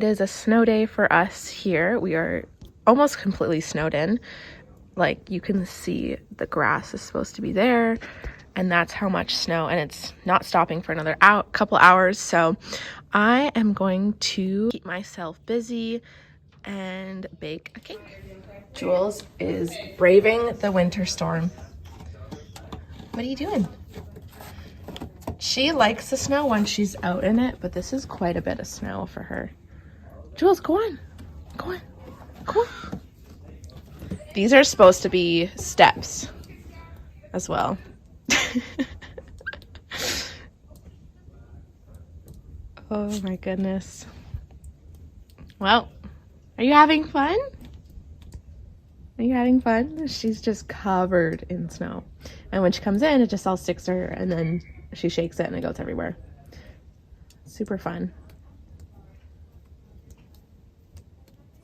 It is a snow day for us here. We are almost completely snowed in. Like, you can see the grass is supposed to be there, and that's how much snow, and it's not stopping for another couple hours. So I am going to keep myself busy and bake a cake. Jules is braving the winter storm. What are you doing? She likes the snow when she's out in it, but this is quite a bit of snow for her. Jules, go on. Go on. Go on. These are supposed to be steps as well. Oh my goodness. Well, are you having fun? Are you having fun? She's just covered in snow. And when she comes in, it just all sticks to her, and then she shakes it and it goes everywhere. Super fun.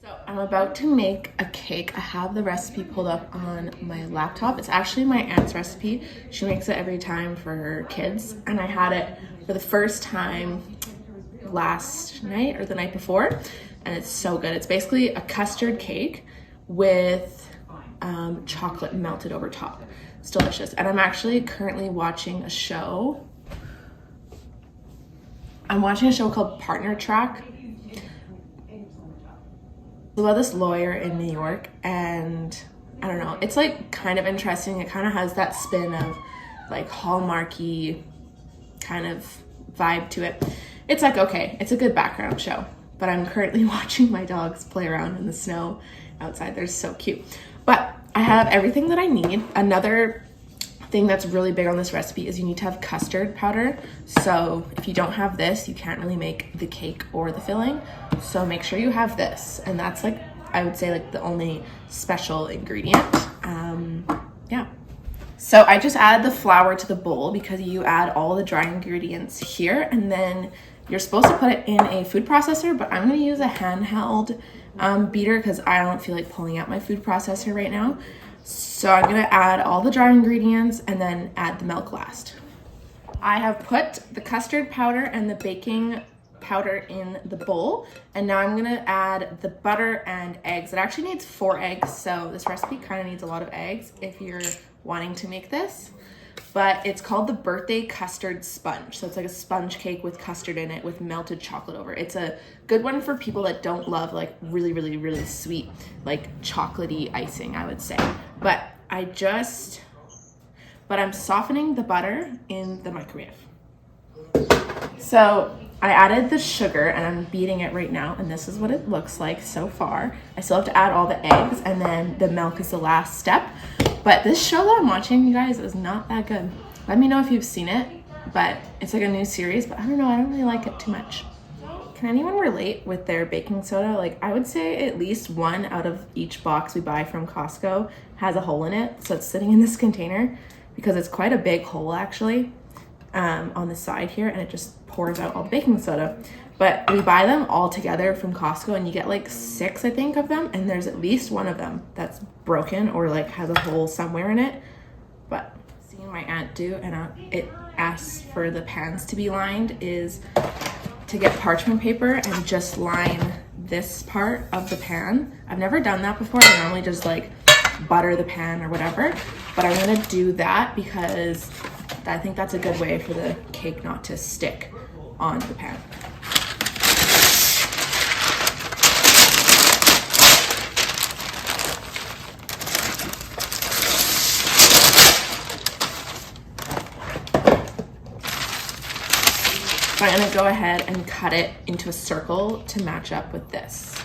So I'm about to make a cake. I have the recipe pulled up on my laptop. It's actually my aunt's recipe. She makes it every time for her kids, and I had it for the first time last night or the night before, and it's so good. It's basically a custard cake with chocolate melted over top. It's delicious. And I'm actually currently watching a show. I'm watching a show called Partner Track. It's about this lawyer in New York, and I don't know, it's like kind of interesting. It kind of has that spin of like Hallmarky kind of vibe to it. It's like, okay, it's a good background show, but I'm currently watching my dogs play around in the snow outside. They're so cute. But I have everything that I need. Another thing that's really big on this recipe is you need to have custard powder. So if you don't have this, you can't really make the cake or the filling. So make sure you have this. And that's like, I would say like the only special ingredient. Yeah. So I just add the flour to the bowl because you add all the dry ingredients here, and then you're supposed to put it in a food processor, but I'm gonna use a handheld beater because I don't feel like pulling out my food processor right now. So I'm gonna add all the dry ingredients and then add the milk last. I have put the custard powder and the baking powder in the bowl, and now I'm gonna add the butter and eggs. It actually needs 4 eggs, so this recipe kind of needs a lot of eggs if you're wanting to make this. But it's called the birthday custard sponge. So it's like a sponge cake with custard in it with melted chocolate over. It's a good one for people that don't love like really, really, really sweet, like chocolatey icing, I would say. But I'm softening the butter in the microwave. So I added the sugar and I'm beating it right now, and this is what it looks like so far. I still have to add all the eggs, and then the milk is the last step. But this show that I'm watching, you guys, is not that good. Let me know if you've seen it, but it's like a new series, but I don't know, I don't really like it too much. Can anyone relate with their baking soda? Like, I would say at least 1 out of each box we buy from Costco has a hole in it. So it's sitting in this container because it's quite a big hole actually on the side here, and it just pours out all the baking soda. But we buy them all together from Costco, and you get like 6, I think, of them, and there's at least 1 of them that's broken or like has a hole somewhere in it. But seeing my aunt do, and it asks for the pans to be lined, is to get parchment paper and just line this part of the pan. I've never done that before. I normally just like butter the pan or whatever, but I'm gonna do that because I think that's a good way for the cake not to stick on the pan. So I'm gonna go ahead and cut it into a circle to match up with this.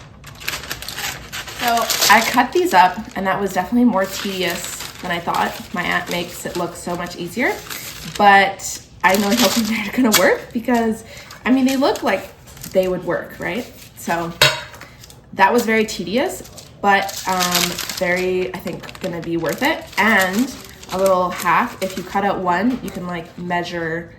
So I cut these up, and that was definitely more tedious than I thought. My aunt makes it look so much easier, but I'm really hoping they're gonna work because, I mean, they look like they would work, right? So that was very tedious, but very, I think, gonna be worth it. And a little hack, if you cut out one, you can like measure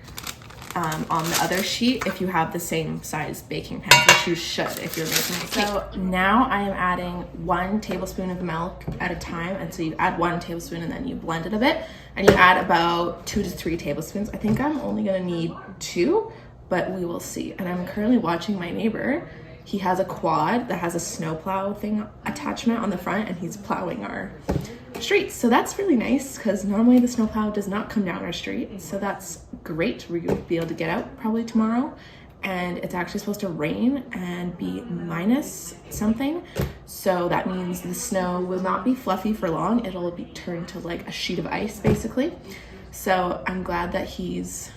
on the other sheet if you have the same size baking pan, which you should if you're making a cake. So now I am adding 1 tablespoon of milk at a time, and so you add 1 tablespoon and then you blend it a bit, and you add about 2 to 3 tablespoons. I think I'm only gonna need 2, but we will see. And I'm currently watching my neighbor he has a quad that has a snowplow thing attachment on the front, and he's plowing our streets. So that's really nice because normally the snowplow does not come down our street. So that's great. We're going to be able to get out probably tomorrow. And it's actually supposed to rain and be minus something. So that means the snow will not be fluffy for long. It'll be turned to like a sheet of ice basically. So I'm glad that he's,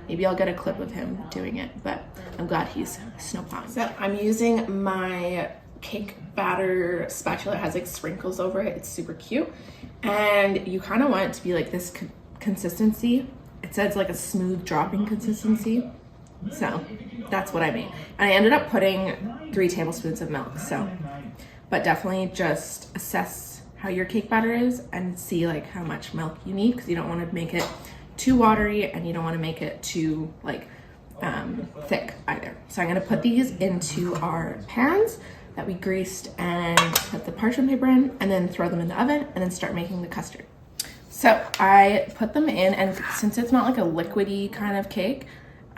maybe I'll get a clip of him doing it, but I'm glad he's snowplowing. So I'm using my cake batter spatula. It has like sprinkles over it. It's super cute. And you kind of want it to be like this consistency. It says like a smooth dropping consistency. So that's what I made. And I ended up putting 3 tablespoons of milk. So, but definitely just assess how your cake batter is and see like how much milk you need, because you don't want to make it too watery and you don't want to make it too like thick either. So I'm going to put these into our pans that we greased and put the parchment paper in, and then throw them in the oven and then start making the custard. So I put them in, and since it's not like a liquidy kind of cake,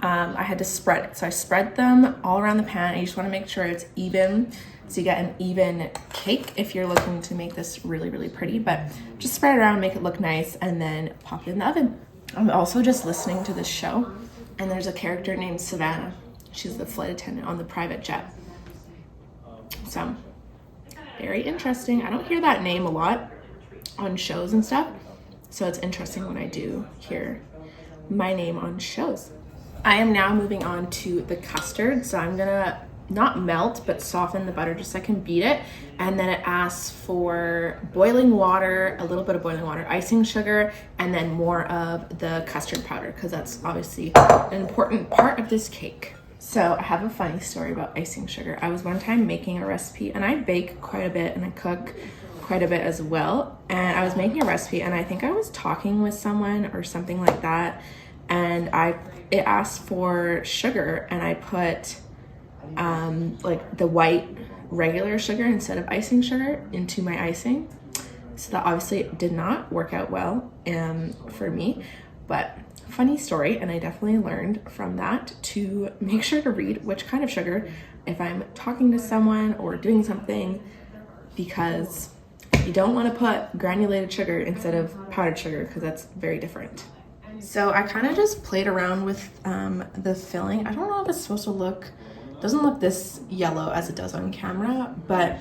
I had to spread it. So I spread them all around the pan, and you just want to make sure it's even, so you get an even cake if you're looking to make this really, really pretty. But just spread it around, make it look nice, and then pop it in the oven. I'm also just listening to this show, and there's a character named Savannah. She's the flight attendant on the private jet. So very interesting. I don't hear that name a lot on shows and stuff, so it's interesting when I do hear my name on shows. I am now moving on to the custard. So I'm gonna not melt, but soften the butter just so I can beat it. And then it asks for boiling water, a little bit of boiling water, icing sugar, and then more of the custard powder, because that's obviously an important part of this cake. So I have a funny story about icing sugar. I was one time making a recipe, and I bake quite a bit and I cook quite a bit as well. And I was making a recipe, and I think I was talking with someone or something like that, and it asked for sugar, and I put like the white regular sugar instead of icing sugar into my icing. So that obviously did not work out well for me, but funny story. And I definitely learned from that to make sure to read which kind of sugar if I'm talking to someone or doing something, because you don't want to put granulated sugar instead of powdered sugar, because that's very different. So I kind of just played around with the filling. I don't know if it's supposed to look, it doesn't look this yellow as it does on camera, but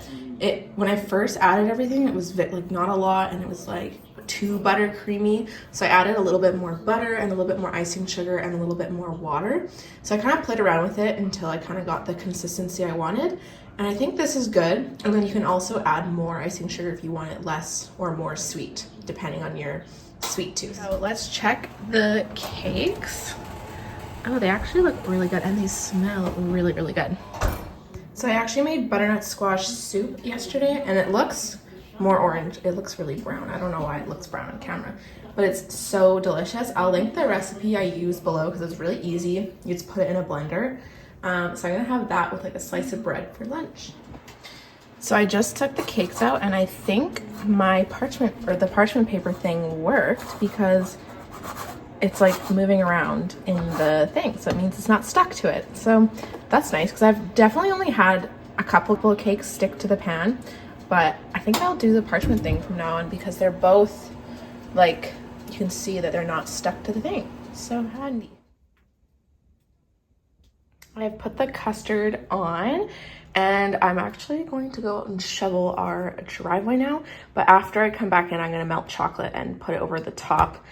when I first added everything, it was like not a lot, and it was like too buttercreamy. So I added a little bit more butter and a little bit more icing sugar and a little bit more water. So I kind of played around with it until I kind of got the consistency I wanted. And I think this is good. And then you can also add more icing sugar if you want it less or more sweet, depending on your sweet tooth. So let's check the cakes. Oh, they actually look really good, and they smell really, really good. So I actually made butternut squash soup yesterday, and it looks more orange. It looks really brown. I don't know why it looks brown on camera, but it's so delicious. I'll link the recipe I use below because it's really easy. You just put it in a blender. So I'm gonna have that with like a slice of bread for lunch. So I just took the cakes out, and I think my the parchment paper thing worked, because it's like moving around in the thing. So it means it's not stuck to it. So that's nice, because I've definitely only had a couple of cakes stick to the pan, but I think I'll do the parchment thing from now on, because they're both like, you can see that they're not stuck to the thing. So handy. I've put the custard on, and I'm actually going to go and shovel our driveway now. But after I come back in, I'm going to melt chocolate and put it over the top.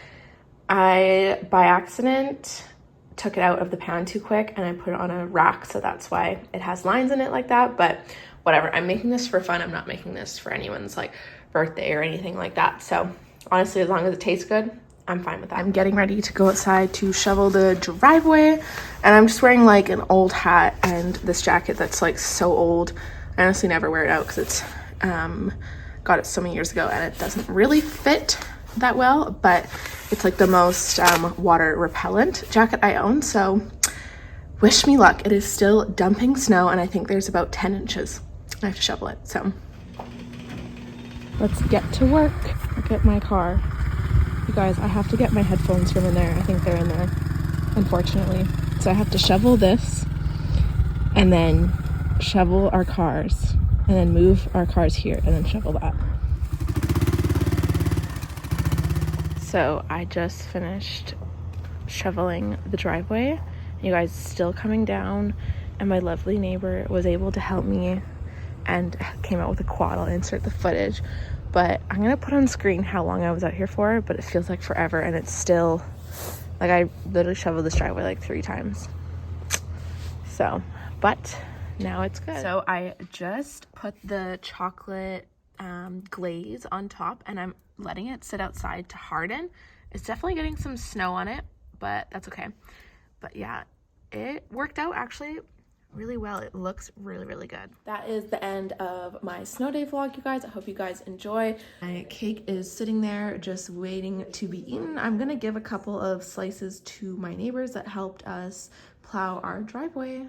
I, by accident, took it out of the pan too quick, and I put it on a rack, so that's why it has lines in it like that. But whatever, I'm making this for fun. I'm not making this for anyone's like birthday or anything like that. So honestly, as long as it tastes good, I'm fine with that. I'm getting ready to go outside to shovel the driveway, and I'm just wearing like an old hat and this jacket that's like so old. I honestly never wear it out because it's got it so many years ago, and it doesn't really fit that well, but it's like the most water repellent jacket I own. So wish me luck. It is still dumping snow, and I think there's about 10 inches. I have to shovel it. So let's get to work. Look at my car. You guys, I have to get my headphones from in there. I think they're in there, unfortunately. So I have to shovel this and then shovel our cars and then move our cars here and then shovel that. So I just finished shoveling the driveway. You guys still coming down, and my lovely neighbor was able to help me and came out with a quad. I'll insert the footage, but I'm gonna put on screen how long I was out here for, but it feels like forever, and it's still like I literally shoveled this driveway like 3 times. So, but now it's good. So I just put the chocolate glaze on top, and I'm letting it sit outside to harden. It's definitely getting some snow on it, but that's okay. But yeah, it worked out actually really well. It looks really, really good. That is the end of my snow day vlog, you guys. I hope you guys enjoy. My cake is sitting there just waiting to be eaten. I'm gonna give a couple of slices to my neighbors that helped us plow our driveway.